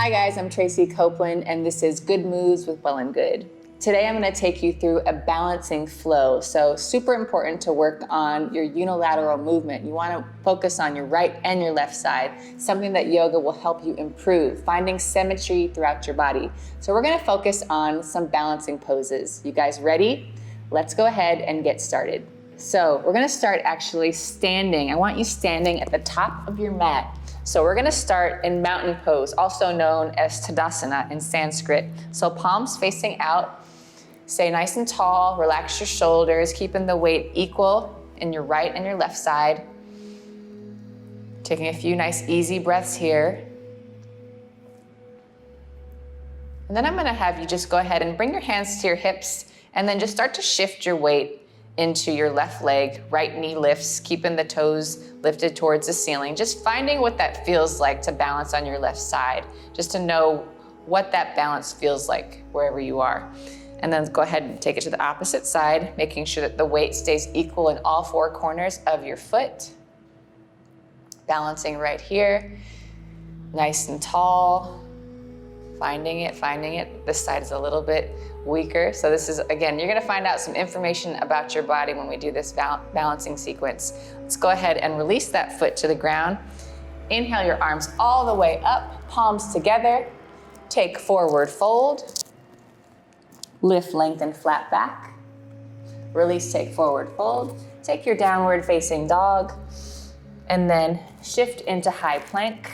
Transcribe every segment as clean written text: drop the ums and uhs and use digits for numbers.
Hi guys, I'm Traci Copeland and this is Good Moves with Well+Good. Today I'm going to take you through a balancing flow. So super important to work on your unilateral movement. You want to focus on your right and your left side, something that yoga will help you improve, finding symmetry throughout your body. So we're going to focus on some balancing poses. You guys ready? Let's go ahead and get started. So we're going to start actually standing. I want you standing at the top of your mat. So we're gonna start in mountain pose, also known as Tadasana in Sanskrit. So palms facing out, stay nice and tall, relax your shoulders, keeping the weight equal in your right and your left side. Taking a few nice easy breaths here. And then I'm gonna have you just go ahead and bring your hands to your hips and then just start to shift your weight into your left leg, right knee lifts, keeping the toes lifted towards the ceiling, just finding what that feels like to balance on your left side, just to know what that balance feels like wherever you are. And then go ahead and take it to the opposite side, making sure that the weight stays equal in all four corners of your foot. Balancing right here, nice and tall, finding it. This side is a little bit weaker. So this is, again, you're gonna find out some information about your body when we do this balancing sequence. Let's go ahead and release that foot to the ground. Inhale your arms all the way up, palms together. Take forward fold. Lift, lengthen, flat back. Release, take forward fold. Take your downward facing dog. And then shift into high plank.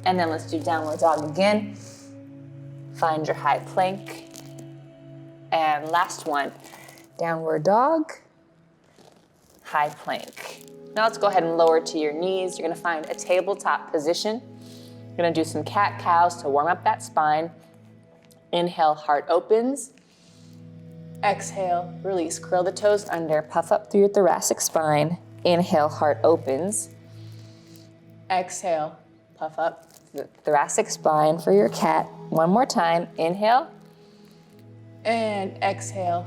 And then let's do downward dog again. Find your high plank. And last one, downward dog, high plank. Now let's go ahead and lower to your knees. You're gonna find a tabletop position. You're gonna do some cat-cows to warm up that spine. Inhale, heart opens. Exhale, release, curl the toes under, puff up through your thoracic spine. Inhale, heart opens. Exhale, puff up the thoracic spine for your cat. One more time, inhale. And exhale,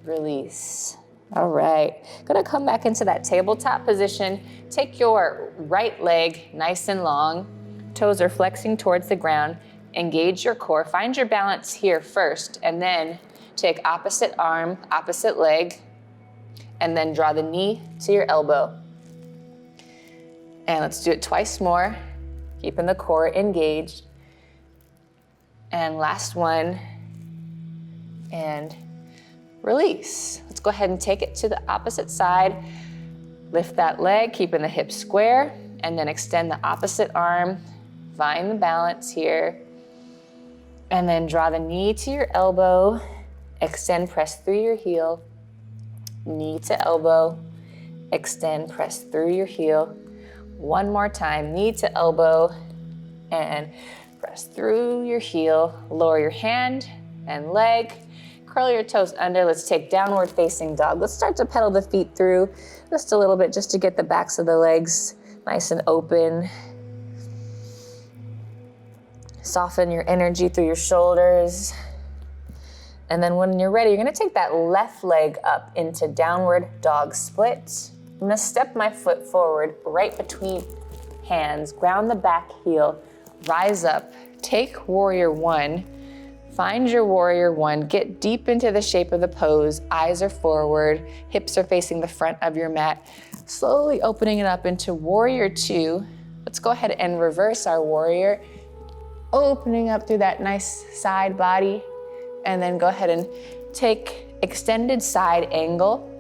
release. All right, gonna come back into that tabletop position. Take your right leg nice and long. Toes are flexing towards the ground. Engage your core, find your balance here first, and then take opposite arm, opposite leg, and then draw the knee to your elbow. And let's do it twice more, keeping the core engaged. And last one. And release. Let's go ahead and take it to the opposite side. Lift that leg, keeping the hips square, and then extend the opposite arm. Find the balance here. And then draw the knee to your elbow. Extend, press through your heel. Knee to elbow. Extend, press through your heel. One more time, knee to elbow, and press through your heel. Lower your hand and leg. Curl your toes under. Let's take downward facing dog. Let's start to pedal the feet through just a little bit, just to get the backs of the legs nice and open. Soften your energy through your shoulders. And then when you're ready, you're gonna take that left leg up into downward dog split. I'm gonna step my foot forward right between hands, ground the back heel, rise up, take warrior one. Find your warrior one, get deep into the shape of the pose, eyes are forward, hips are facing the front of your mat, slowly opening it up into warrior two. Let's go ahead and reverse our warrior, opening up through that nice side body, and then go ahead and take extended side angle.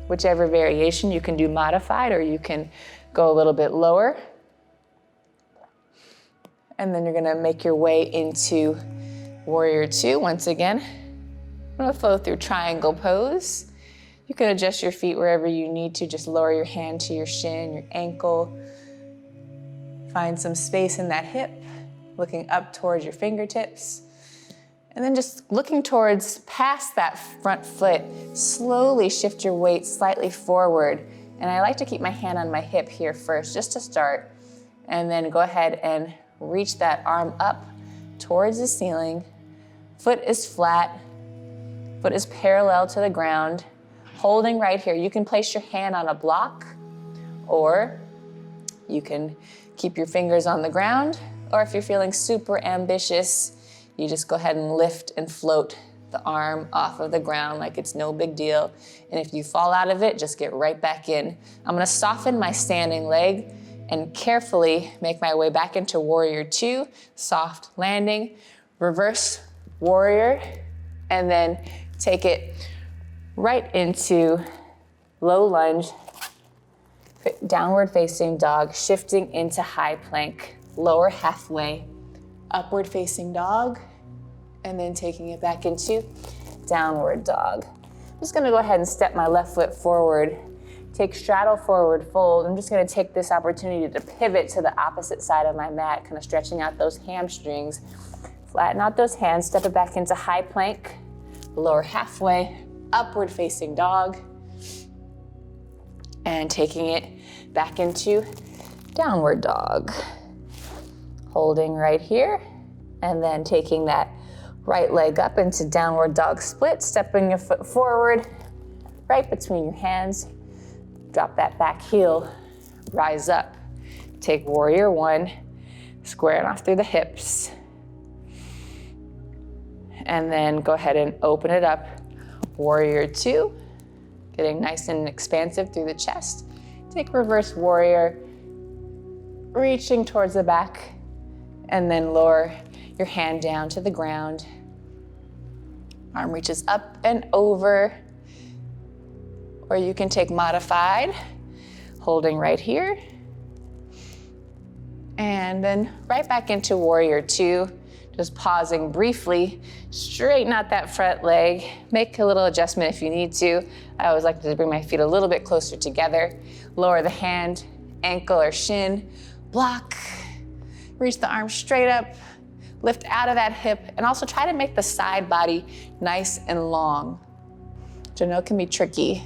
Whichever variation, you can do modified or you can go a little bit lower. And then you're gonna make your way into warrior two. Once again, I'm gonna flow through triangle pose. You can adjust your feet wherever you need to. Just lower your hand to your shin, your ankle. Find some space in that hip, looking up towards your fingertips. And then just looking towards past that front foot, slowly shift your weight slightly forward. And I like to keep my hand on my hip here first, just to start. And then go ahead and reach that arm up towards the ceiling. Foot is flat, foot is parallel to the ground. Holding right here, you can place your hand on a block or you can keep your fingers on the ground, or if you're feeling super ambitious, you just go ahead and lift and float the arm off of the ground like it's no big deal. And if you fall out of it, just get right back in. I'm gonna soften my standing leg and carefully make my way back into warrior two, soft landing, reverse warrior, and then take it right into low lunge, downward facing dog, shifting into high plank, lower halfway, upward facing dog, and then taking it back into downward dog. I'm just gonna go ahead and step my left foot forward, take straddle forward fold. I'm just gonna take this opportunity to pivot to the opposite side of my mat, kind of stretching out those hamstrings, flatten out those hands, step it back into high plank, lower halfway, upward facing dog, and taking it back into downward dog. Holding right here, and then taking that right leg up into downward dog split, stepping your foot forward, right between your hands, drop that back heel, rise up, take warrior one, square it off through the hips, and then go ahead and open it up, warrior two, getting nice and expansive through the chest. Take reverse warrior, reaching towards the back, and then lower your hand down to the ground. Arm reaches up and over, or you can take modified, holding right here, and then right back into warrior two, just pausing briefly, straighten out that front leg, make a little adjustment if you need to. I always like to bring my feet a little bit closer together, lower the hand, ankle or shin, block, reach the arm straight up, lift out of that hip, and also try to make the side body nice and long, which I know can be tricky.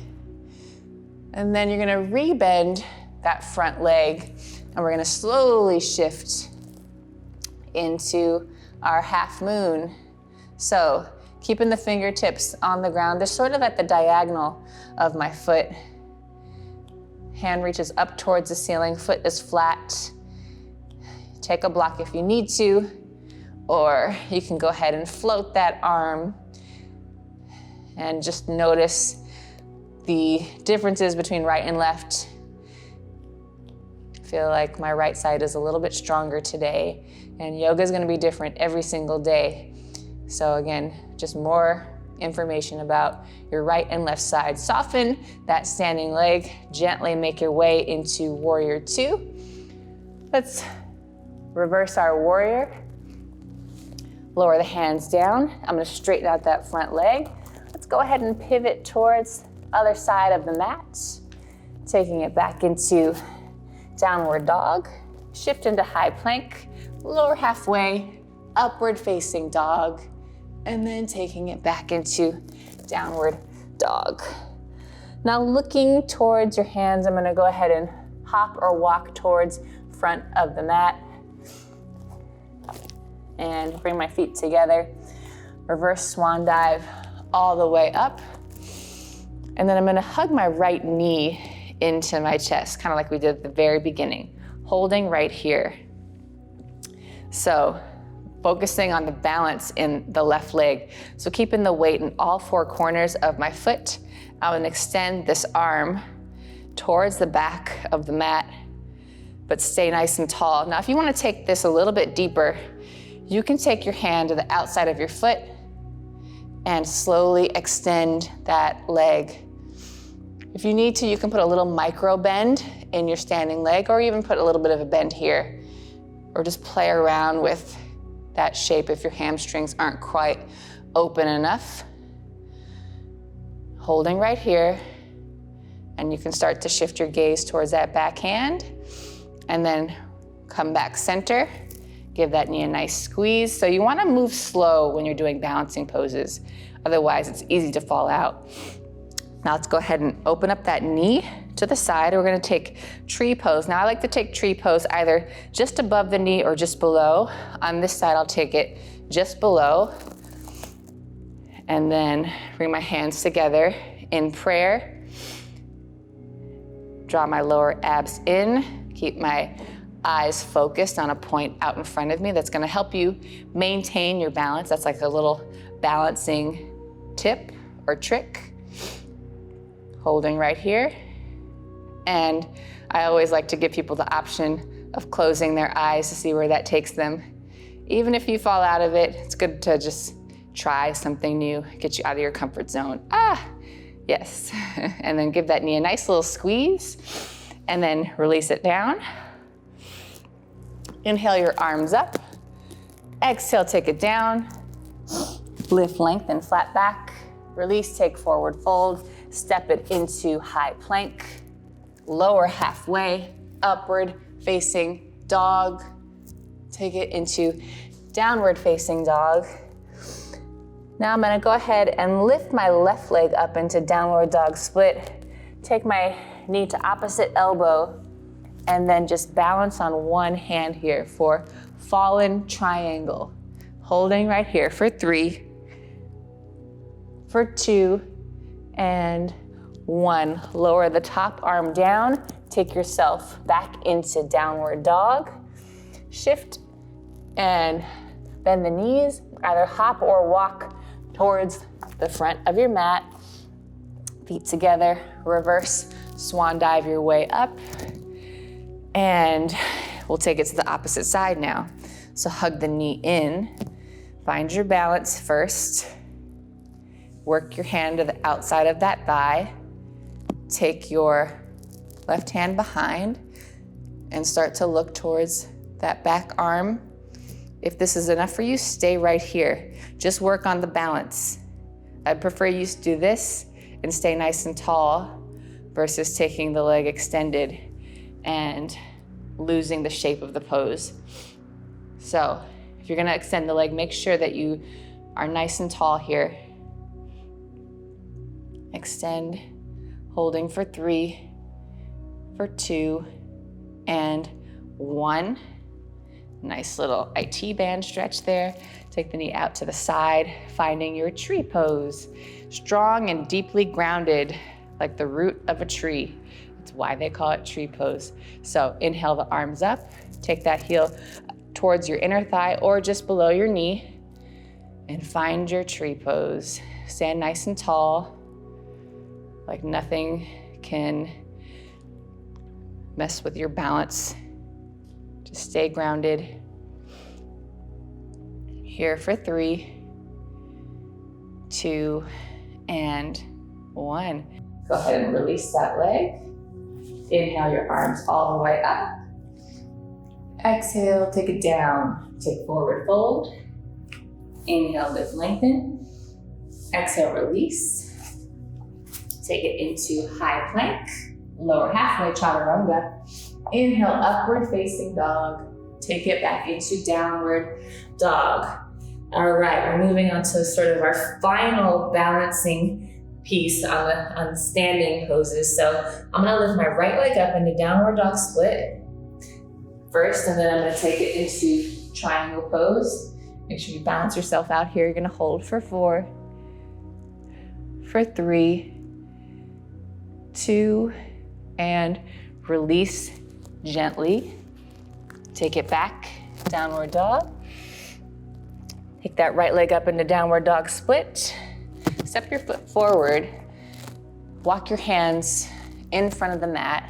And then you're gonna rebend that front leg, and we're gonna slowly shift into our half moon. So keeping the fingertips on the ground, they're sort of at the diagonal of my foot. Hand reaches up towards the ceiling, foot is flat. Take a block if you need to, or you can go ahead and float that arm and just notice the differences between right and left. I feel like my right side is a little bit stronger today, and yoga is going to be different every single day. So again, just more information about your right and left side. Soften that standing leg, gently make your way into warrior two. Let's reverse our warrior. Lower the hands down. I'm going to straighten out that front leg. Let's go ahead and pivot towards other side of the mat, taking it back into downward dog, shift into high plank, lower halfway, upward facing dog, and then taking it back into downward dog. Now looking towards your hands, I'm gonna go ahead and hop or walk towards front of the mat and bring my feet together. Reverse swan dive all the way up. And then I'm gonna hug my right knee into my chest, kind of like we did at the very beginning, holding right here. So focusing on the balance in the left leg. So keeping the weight in all four corners of my foot. I'm gonna extend this arm towards the back of the mat, but stay nice and tall. Now, if you wanna take this a little bit deeper, you can take your hand to the outside of your foot and slowly extend that leg. If you need to, you can put a little micro bend in your standing leg, or even put a little bit of a bend here, or just play around with that shape if your hamstrings aren't quite open enough. Holding right here, and you can start to shift your gaze towards that back hand, and then come back center. Give that knee a nice squeeze. So you wanna move slow when you're doing balancing poses. Otherwise, it's easy to fall out. Now let's go ahead and open up that knee to the side. We're gonna take tree pose. Now I like to take tree pose either just above the knee or just below. On this side, I'll take it just below. And then bring my hands together in prayer. Draw my lower abs in, Keep my eyes focused on a point out in front of me. That's gonna help you maintain your balance. That's like a little balancing tip or trick. Holding right here. And I always like to give people the option of closing their eyes to see where that takes them. Even if you fall out of it, it's good to just try something new, get you out of your comfort zone. Yes. And then give that knee a nice little squeeze and then release it down. Inhale your arms up. Exhale, take it down. Lift, lengthen, flat back. Release, take forward fold. Step it into high plank. Lower halfway, upward facing dog. Take it into downward facing dog. Now I'm gonna go ahead and lift my left leg up into downward dog split. Take my knee to opposite elbow and then just balance on one hand here for fallen triangle. Holding right here for 3, for 2, and 1. Lower the top arm down. Take yourself back into downward dog. Shift and bend the knees. Either hop or walk towards the front of your mat. Feet together. Reverse swan dive your way up. And we'll take it to the opposite side now. So hug the knee in. Find your balance first. Work your hand to the outside of that thigh. Take your left hand behind and start to look towards that back arm. If this is enough for you, stay right here. Just work on the balance. I'd prefer you to do this and stay nice and tall versus taking the leg extended and losing the shape of the pose. So if you're gonna extend the leg, make sure that you are nice and tall here. Extend, holding for 3, for 2, and 1. Nice little IT band stretch there. Take the knee out to the side, finding your tree pose. Strong and deeply grounded, like the root of a tree. That's why they call it tree pose. So inhale the arms up, take that heel towards your inner thigh or just below your knee, and find your tree pose. Stand nice and tall, like nothing can mess with your balance. Just stay grounded. Here for 3, 2, and 1. Go ahead and release that leg. Inhale your arms all the way up. Exhale, take it down. Take forward fold. Inhale, lift, lengthen. Exhale, release. Take it into high plank, lower halfway chaturanga. Inhale, upward facing dog. Take it back into downward dog. All right, we're moving on to sort of our final balancing piece on the standing poses. So I'm gonna lift my right leg up into downward dog split first, and then I'm gonna take it into triangle pose. Make sure you balance yourself out here. You're gonna hold for 4, for 3, 2, and release gently. Take it back, downward dog. Take that right leg up into downward dog split. Step your foot forward. Walk your hands in front of the mat.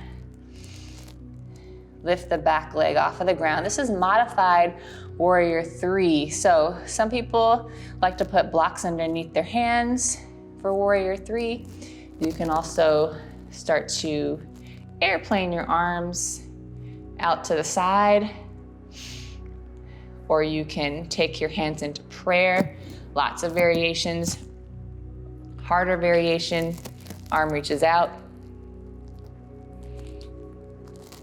Lift the back leg off of the ground. This is modified warrior 3. So some people like to put blocks underneath their hands for warrior 3. You can also start to airplane your arms out to the side, or you can take your hands into prayer. Lots of variations. Harder variation, arm reaches out.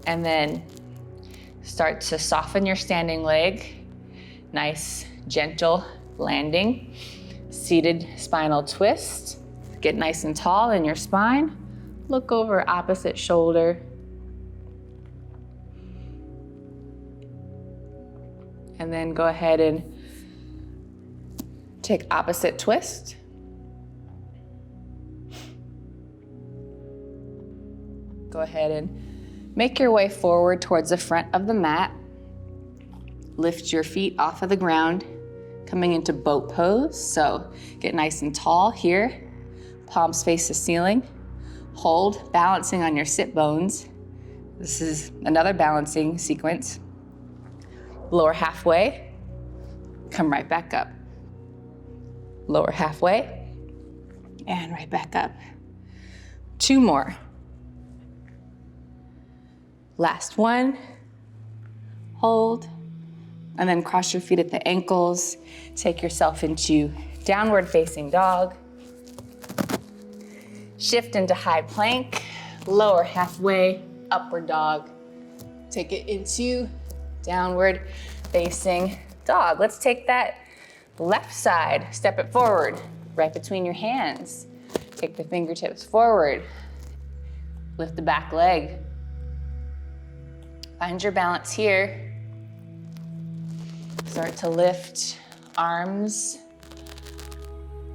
And then start to soften your standing leg. Nice, gentle landing. Seated spinal twist. Get nice and tall in your spine. Look over opposite shoulder. And then go ahead and take opposite twist. Go ahead and Make your way forward towards the front of the mat. Lift your feet off of the ground, coming into boat pose. So get nice and tall here. Palms face the ceiling. Hold, balancing on your sit bones. This is another balancing sequence. Lower halfway, come right back up. Lower halfway, and right back up. 2 more. Last one. Hold, and then cross your feet at the ankles. Take yourself into downward facing dog. Shift into high plank, lower halfway, upward dog. Take it into downward facing dog. Let's take that left side, step it forward, right between your hands. Take the fingertips forward. Lift the back leg. Find your balance here. Start to lift arms.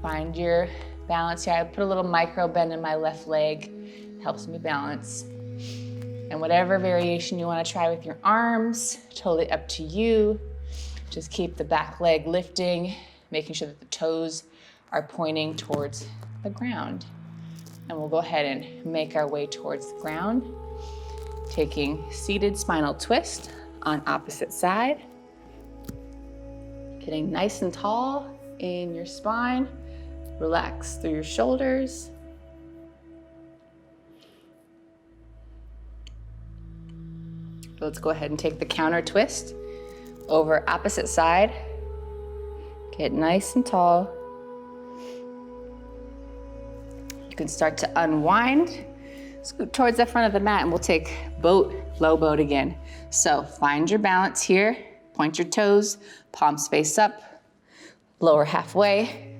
Find your balance here. I put a little micro bend in my left leg. It helps me balance. And whatever variation you want to try with your arms, totally up to you. Just keep the back leg lifting, making sure that the toes are pointing towards the ground. And we'll go ahead and make our way towards the ground. Taking seated spinal twist on opposite side. Getting nice and tall in your spine. Relax through your shoulders. Let's go ahead and take the counter twist over opposite side. Get nice and tall. You can start to unwind. Scoot towards the front of the mat and we'll take boat, low boat again. So find your balance here. Point your toes, palms face up, lower halfway.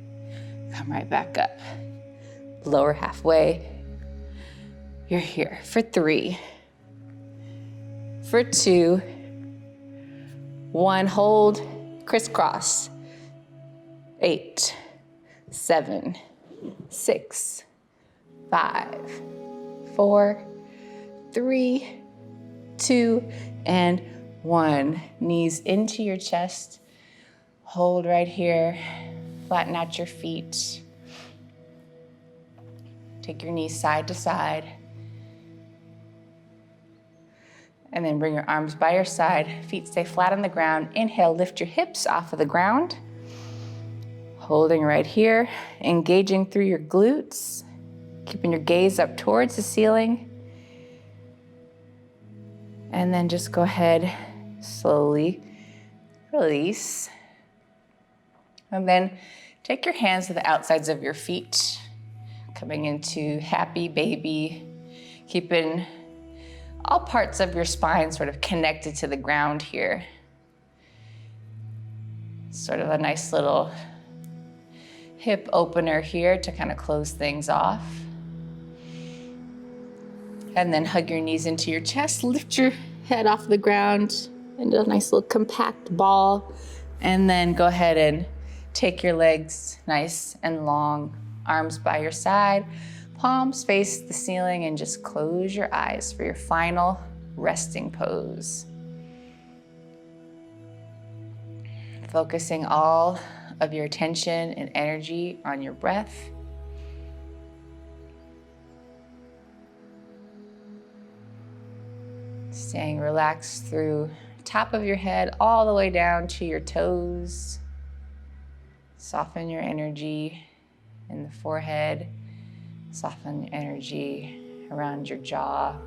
Come right back up. Lower halfway. You're here for 3, for 2, 1, hold, crisscross. 8, 7, 6, 5, 4, 3, 2, and 1. Knees into your chest. Hold right here. Flatten out your feet. Take your knees side to side. And then bring your arms by your side. Feet stay flat on the ground. Inhale, lift your hips off of the ground. Holding right here. Engaging through your glutes. Keeping your gaze up towards the ceiling. And then just go ahead, slowly release. And then take your hands to the outsides of your feet, coming into happy baby, keeping all parts of your spine sort of connected to the ground here. Sort of a nice little hip opener here to kind of close things off. And then hug your knees into your chest, lift your head off the ground into a nice little compact ball. And then go ahead and take your legs nice and long, arms by your side, palms face the ceiling, and just close your eyes for your final resting pose. Focusing all of your attention and energy on your breath. Staying relaxed through top of your head all the way down to your toes. Soften your energy in the forehead. Soften your energy around your jaw.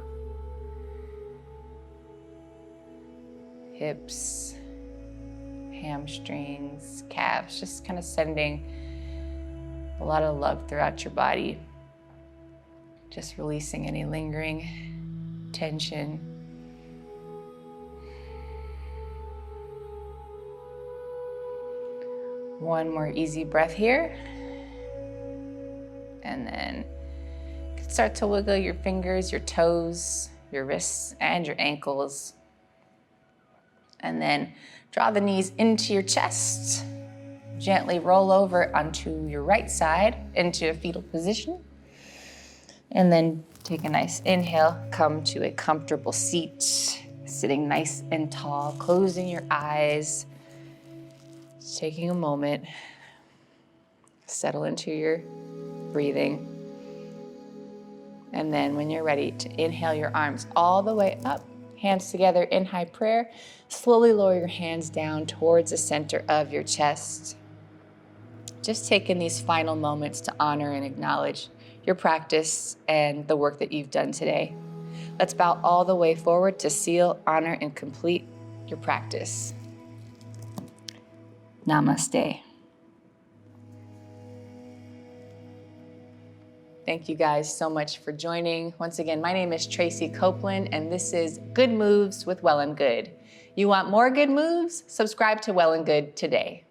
Hips, hamstrings, calves, just kind of sending a lot of love throughout your body. Just releasing any lingering tension. One more easy breath here. And then you can start to wiggle your fingers, your toes, your wrists, and your ankles. And then draw the knees into your chest. Gently roll over onto your right side into a fetal position. And then Take a nice inhale, come to a comfortable seat, sitting nice and tall, closing your eyes, taking a moment, settle into your breathing. And then when you're ready to inhale your arms all the way up, hands together in high prayer, slowly lower your hands down towards the center of your chest. Just taking these final moments to honor and acknowledge your practice and the work that you've done today. Let's bow all the way forward to seal, honor, and complete your practice. Namaste. Thank you guys so much for joining. Once again, my name is Traci Copeland, and this is Good Moves with Well+Good. You want more good moves? Subscribe to Well+Good today.